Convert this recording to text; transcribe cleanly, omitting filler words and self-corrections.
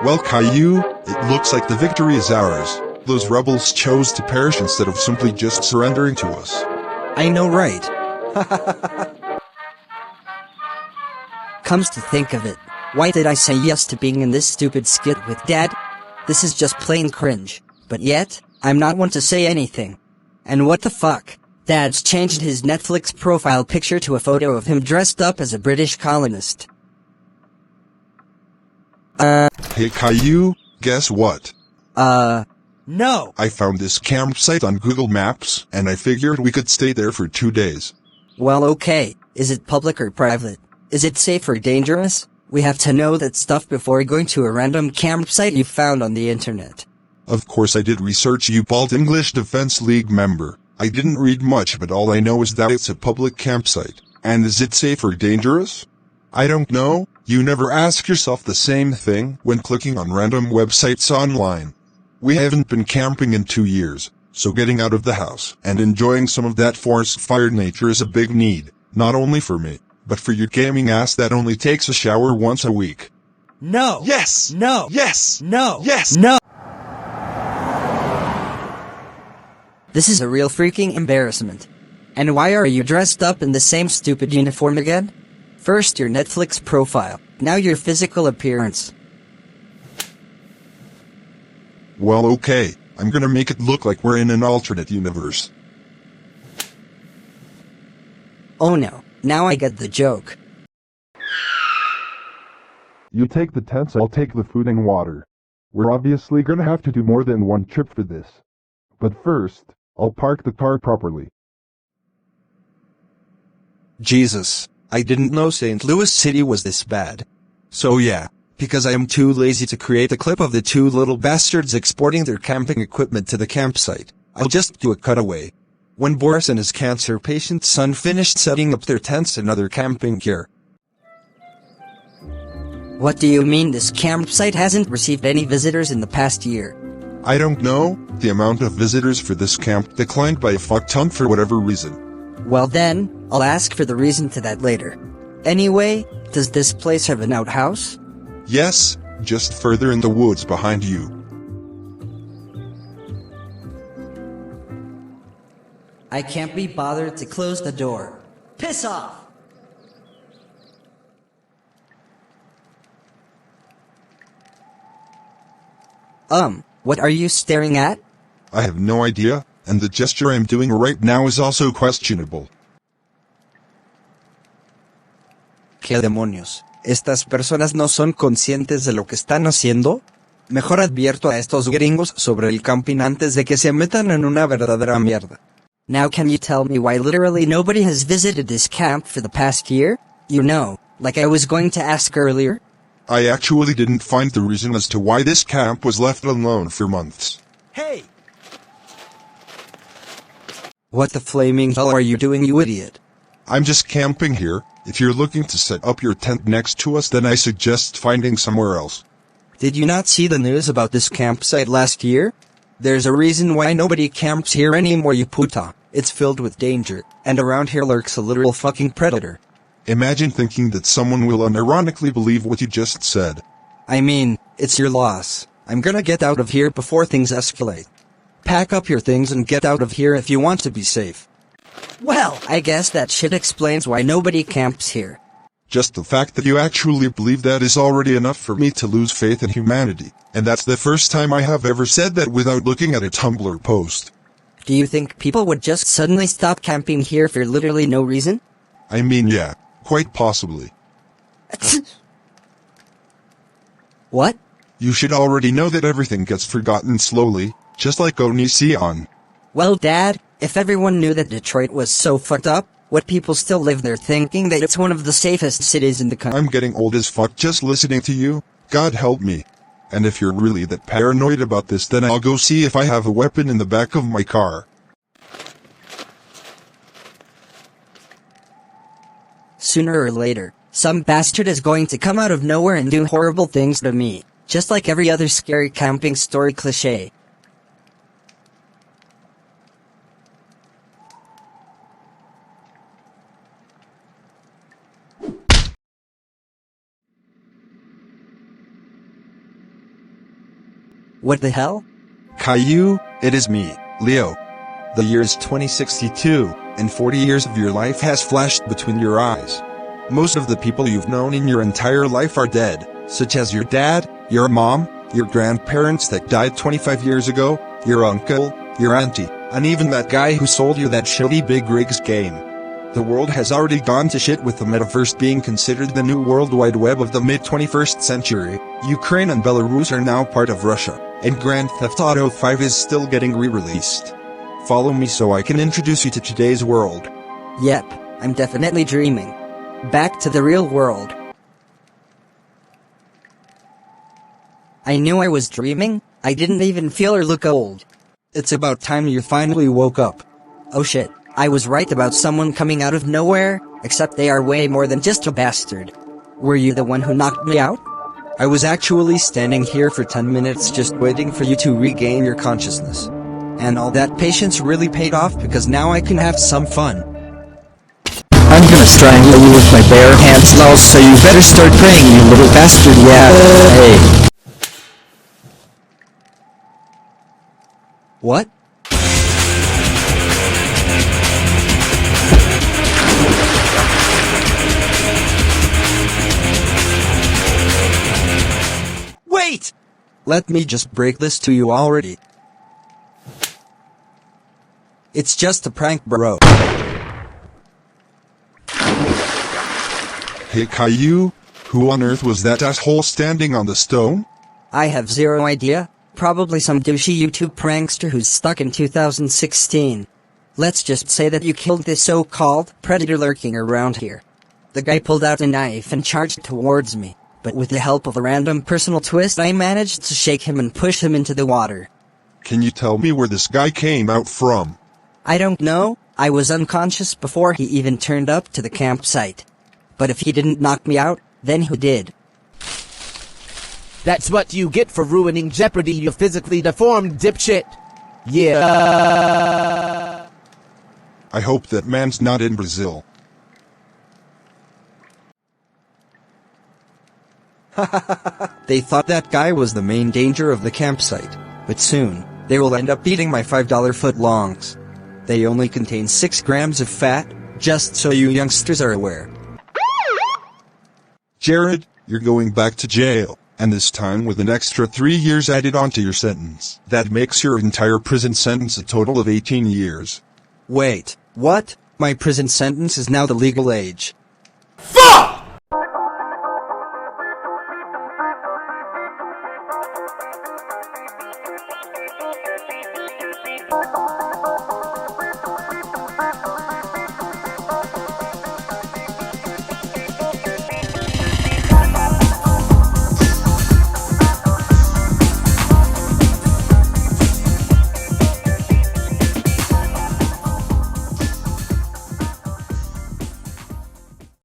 Well, Caillou, it looks like the victory is ours. Those rebels chose to perish instead of simply just surrendering to us. I know, right? Comes to think of it, why did I say yes to being in this stupid skit with Dad? This is just plain cringe. But yet, I'm not one to say anything. And what the fuck? Dad's changed his Netflix profile picture to a photo of him dressed up as a British colonist. Hey Caillou, guess what? No! I found this campsite on Google Maps, and I figured we could stay there for 2 days. Well, okay. Is it public or private? Is it safe or dangerous? We have to know that stuff before going to a random campsite you found on the internet. Of course I did research, you bald English Defense League member. I didn't read much, but all I know is that it's a public campsite. And is it safe or dangerous? I don't know. You never ask yourself the same thing when clicking on random websites online. We haven't been camping in 2 years, so getting out of the house and enjoying some of that forest-fired nature is a big need, not only for me, but for your gaming ass that only takes a shower once a week. No! Yes! No! Yes! No! Yes! No! This is a real freaking embarrassment. And why are you dressed up in the same stupid uniform again? First your Netflix profile, now your physical appearance. Well, okay, I'm gonna make it look like we're in an alternate universe. Oh no, now I get the joke. You take the tents, I'll take the food and water. We're obviously gonna have to do more than one trip for this. But first, I'll park the car properly. Jesus, I didn't know St. Louis City was this bad. So yeah, because I am too lazy to create a clip of the two little bastards exporting their camping equipment to the campsite, I'll just do a cutaway. When Boris and his cancer patient son finished setting up their tents and other camping gear. What do you mean this campsite hasn't received any visitors in the past year? I don't know, the amount of visitors for this camp declined by a fuck ton for whatever reason. Well then, I'll ask for the reason to that later. Anyway, does this place have an outhouse? Yes, just further in the woods behind you. I can't be bothered to close the door. Piss off! What are you staring at? I have no idea, and the gesture I'm doing right now is also questionable. ¿Qué demonios? ¿Estas personas no son conscientes de lo que están haciendo? Mejor advierto a estos gringos sobre el camping antes de que se metan en una verdadera mierda. Now can you tell me why literally nobody has visited this camp for the past year? You know, like I was going to ask earlier. I actually didn't find the reason as to why this camp was left alone for months. Hey! What the flaming hell are you doing, you idiot? I'm just camping here. If you're looking to set up your tent next to us, then I suggest finding somewhere else. Did you not see the news about this campsite last year? There's a reason why nobody camps here anymore, you puta. It's filled with danger, and around here lurks a literal fucking predator. Imagine thinking that someone will unironically believe what you just said. I mean, it's your loss. I'm gonna get out of here before things escalate. Pack up your things and get out of here if you want to be safe. Well, I guess that shit explains why nobody camps here. Just the fact that you actually believe that is already enough for me to lose faith in humanity, and that's the first time I have ever said that without looking at a Tumblr post. Do you think people would just suddenly stop camping here for literally no reason? I mean, yeah, quite possibly. What? You should already know that everything gets forgotten slowly, just like Onision. Well, Dad, if everyone knew that Detroit was so fucked up, would people still live there thinking that it's one of the safest cities in the country? I'm getting old as fuck just listening to you. God help me. And if you're really that paranoid about this, then I'll go see if I have a weapon in the back of my car. Sooner or later, some bastard is going to come out of nowhere and do horrible things to me, just like every other scary camping story cliché. What the hell? Caillou, it is me, Leo. The year is 2062, and 40 years of your life has flashed between your eyes. Most of the people you've known in your entire life are dead, such as your dad, your mom, your grandparents that died 25 years ago, your uncle, your auntie, and even that guy who sold you that shitty Big Rigs game. The world has already gone to shit with the metaverse being considered the new World Wide Web of the mid-21st century. Ukraine and Belarus are now part of Russia, and Grand Theft Auto 5 is still getting re-released. Follow me so I can introduce you to today's world. Yep, I'm definitely dreaming. Back to the real world. I knew I was dreaming. I didn't even feel or look old. It's about time you finally woke up. Oh shit, I was right about someone coming out of nowhere, except they are way more than just a bastard. Were you the one who knocked me out? I was actually standing here for 10 minutes just waiting for you to regain your consciousness. And all that patience really paid off because now I can have some fun. I'm gonna strangle you with my bare hands, lol, so you better start praying, you little bastard, yeah. Hey. What? Wait! Let me just break this to you already. It's just a prank, bro. Hey Caillou, who on earth was that asshole standing on the stone? I have zero idea. Probably some douchey YouTube prankster who's stuck in 2016. Let's just say that you killed this so-called predator lurking around here. The guy pulled out a knife and charged towards me, but with the help of a random personal twist I managed to shake him and push him into the water. Can you tell me where this guy came out from? I don't know. I was unconscious before he even turned up to the campsite. But if he didn't knock me out, then who did? That's what you get for ruining Jeopardy, you physically deformed dipshit. Yeah. I hope that man's not in Brazil. They thought that guy was the main danger of the campsite, but soon, they will end up eating my $5 footlongs. They only contain 6 grams of fat, just so you youngsters are aware. Jared, you're going back to jail, and this time with an extra 3 years added onto your sentence. That makes your entire prison sentence a total of 18 years. Wait, what? My prison sentence is now the legal age. Fuck!